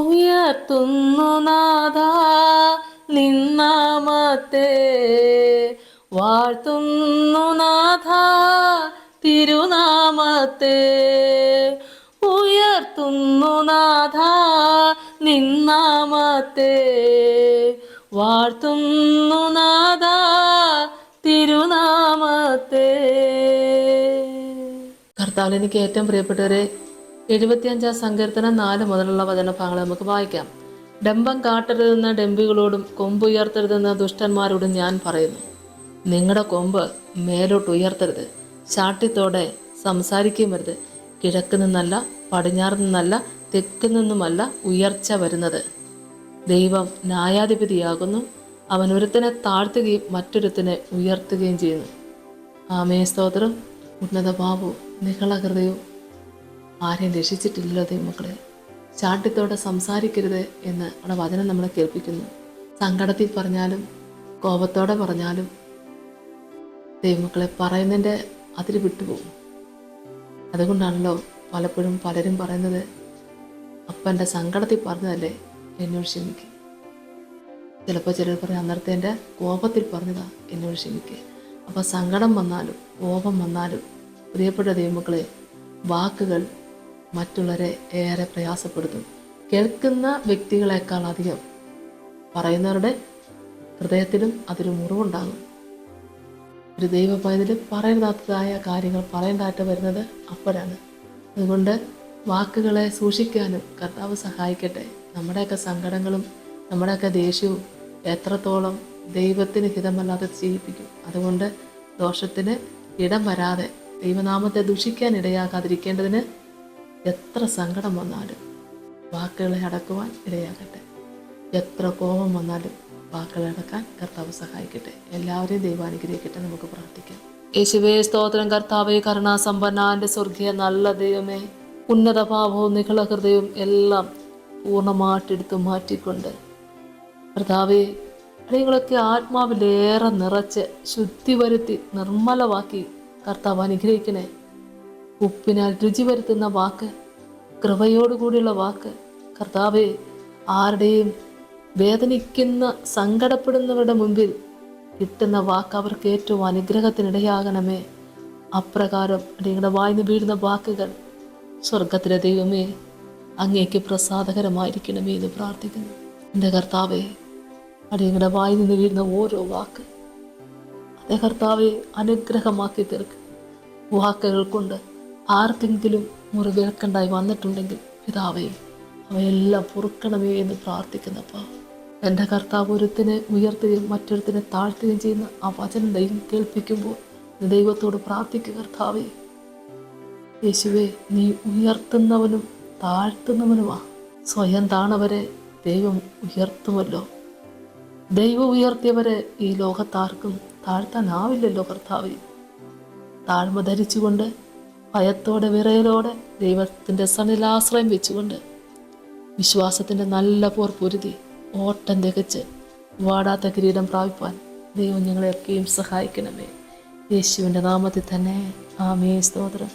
ഉയർത്തുന്നു നാഥ നിന്നാമത്തെ, വാഴ്ത്തുന്നു നാഥ തിരുനാമത്തെ. ഉയർത്തുന്നു നാഥ നിന്നാമത്തെ, വാഴ്ത്തുന്നു നാഥ തിരുനാമത്തെ. കർത്താവിൽ എനിക്ക് ഏറ്റവും പ്രിയപ്പെട്ടവരെ, 75 സങ്കീർത്തനം 4 മുതലുള്ള വചനഭാഗങ്ങൾ നമുക്ക് വായിക്കാം. ഡംബം കാട്ടരുതെന്ന ഡംബികളോടും കൊമ്പുയർത്തരുതെന്ന ദുഷ്ടന്മാരോടും ഞാൻ പറയുന്നു, നിങ്ങളുടെ കൊമ്പ് മേലോട്ട് ഉയർത്തരുത്. ശാഠ്യത്തോടെ സംസാരിക്കുകയും വരുത്. കിഴക്ക് നിന്നല്ല, പടിഞ്ഞാറ് നിന്നല്ല, തെക്ക് നിന്നുമല്ല ഉയർച്ച വരുന്നത്. ദൈവം ന്യായാധിപതിയാകുന്നു. അവൻ ഒരുത്തനെ താഴ്ത്തുകയും മറ്റൊരുത്തനെ ഉയർത്തുകയും ചെയ്യുന്നു. ആമേ സ്തോത്രം. ഉന്നത ഭാവവും നിഹളഹൃദയവും ആരെയും രക്ഷിച്ചിട്ടില്ലല്ലോ ദൈവമക്കളെ. ശാഠ്യത്തോടെ സംസാരിക്കരുത് എന്ന് അവിടെ വചനം നമ്മളെ കേൾപ്പിക്കുന്നു. സങ്കടത്തിൽ പറഞ്ഞാലും കോപത്തോടെ പറഞ്ഞാലും ദൈവമക്കളെ പറയുന്നതിൻ്റെ അതിര് വിട്ടുപോകും. അതുകൊണ്ടാണല്ലോ പലപ്പോഴും പലരും പറയുന്നത്, അപ്പൻ്റെ സങ്കടത്തിൽ പറഞ്ഞതല്ലേ, എന്നോട് ക്ഷമിക്കുക. ചിലപ്പോൾ ചിലർ പറയും, അന്നേരത്തെ എൻ്റെ കോപത്തിൽ പറഞ്ഞതാ, എന്നോട് ക്ഷമിക്കുക. അപ്പോൾ സങ്കടം വന്നാലും കോപം വന്നാലും പ്രിയപ്പെട്ട ദൈവമക്കളെ, വാക്കുകൾ മറ്റുള്ളവരെ ഏറെ പ്രയാസപ്പെടുത്തും. കേൾക്കുന്ന വ്യക്തികളെക്കാൾ അധികം പറയുന്നവരുടെ ഹൃദയത്തിലും അതൊരു മുറിവുണ്ടാകും. ഒരു ദൈവ പൈതൽ പറയരുതാത്തതായ കാര്യങ്ങൾ പറയേണ്ടതായിട്ട് വരുന്നത് അപ്പോഴാണ്. അതുകൊണ്ട് വാക്കുകളെ സൂക്ഷിക്കാനും കർത്താവ് സഹായിക്കട്ടെ. നമ്മുടെയൊക്കെ സങ്കടങ്ങളും നമ്മുടെയൊക്കെ ദേഷ്യവും എത്രത്തോളം ദൈവത്തിന് ഹിതമല്ലാതെ ചെയ്യിപ്പിക്കും. അതുകൊണ്ട് ദോഷത്തിന് ഇടം വരാതെ ദൈവനാമത്തെ ദുഷിക്കാൻ ഇടയാകാതിരിക്കേണ്ടതിന് എത്ര സങ്കടം വന്നാലും വാക്കുകളെ അടക്കുവാൻ ഇടയാകട്ടെ. എത്ര കോപം വന്നാലും വാക്കുകളെ അടക്കാൻ കർത്താവ് സഹായിക്കട്ടെ. എല്ലാവരെയും ദൈവം അനുഗ്രഹിക്കട്ടെ. നമുക്ക് പ്രാർത്ഥിക്കാം. യേശുവേ സ്തോത്രം. കർത്താവേ കരുണാസമ്പന്നന്റെ സ്വർഗീയ നല്ല ദൈവമേ, ഉന്നത ഭാവവും നിഖള ഹൃദയവും എല്ലാം പൂർണ്ണമായിട്ടെടുത്തു മാറ്റിക്കൊണ്ട് കർത്താവേ, അടികളൊക്കെ ആത്മാവിലേറെ നിറച്ച് ശുദ്ധി വരുത്തി നിർമ്മലമാക്കി കർത്താവ് അനുഗ്രഹിക്കണേ. ഉപ്പിനാൽ രുചി വരുത്തുന്ന വാക്ക്, കൃപയോടുകൂടിയുള്ള വാക്ക് കർത്താവെ, ആരുടെയും വേദനിക്കുന്ന സങ്കടപ്പെടുന്നവരുടെ മുമ്പിൽ കിട്ടുന്ന വാക്ക് അവർക്ക് ഏറ്റവും അനുഗ്രഹത്തിനിടയാകണമേ. അപ്രകാരം നിങ്ങളുടെ വായിന്ന് വീഴുന്ന വാക്കുകൾ സ്വർഗത്തിലെ ദൈവമേ അങ്ങേക്ക് പ്രസാദകരമായിരിക്കണമേ എന്ന് പ്രാർത്ഥിക്കുന്നു. എൻ്റെ കർത്താവെ, അടിയങ്ങളുടെ വായിൽ നിന്ന് വീഴുന്ന ഓരോ വാക്ക് അതേ കർത്താവെ അനുഗ്രഹമാക്കി തീർക്കും. വാക്കുകൾ കൊണ്ട് ആർക്കെങ്കിലും മുറിവേൽക്കണ്ടായി വന്നിട്ടുണ്ടെങ്കിൽ പിതാവേ അവയെല്ലാം പൊറുക്കണമേ എന്ന് പ്രാർത്ഥിക്കുന്നപ്പാ. എൻ്റെ കർത്താവ് ഒരുത്തിനെ ഉയർത്തുകയും മറ്റൊരുത്തിനെ താഴ്ത്തുകയും ചെയ്യുന്ന ആ വചനം ദൈവം കേൾപ്പിക്കുമ്പോൾ ദൈവത്തോട് പ്രാർത്ഥിക്കുക. കർത്താവേ യേശുവേ, നീ ഉയർത്തുന്നവനും താഴ്ത്തുന്നവനുമാ. സ്വയം താണവരെ ദൈവം ഉയർത്തുമല്ലോ. ദൈവം ഉയർത്തിയവരെ ഈ ലോകത്താർക്കും താഴ്ത്താനാവില്ലല്ലോ കർത്താവേ. താഴ്മ ധരിച്ചുകൊണ്ട് ഭയത്തോടെ വിറയലോടെ ദൈവത്തിൻ്റെ സന്നിലാശ്രയം വെച്ചുകൊണ്ട് വിശ്വാസത്തിൻ്റെ നല്ല പോർ പൊരുതി ഓട്ടം തികച്ച് വാടാത്ത കിരീടം പ്രാപിപ്പാൻ ദൈവം ഞങ്ങളെയൊക്കെയും സഹായിക്കണമേ. യേശുവിൻ്റെ നാമത്തിൽ തന്നെ ആമേൻ. സ്തോത്രം.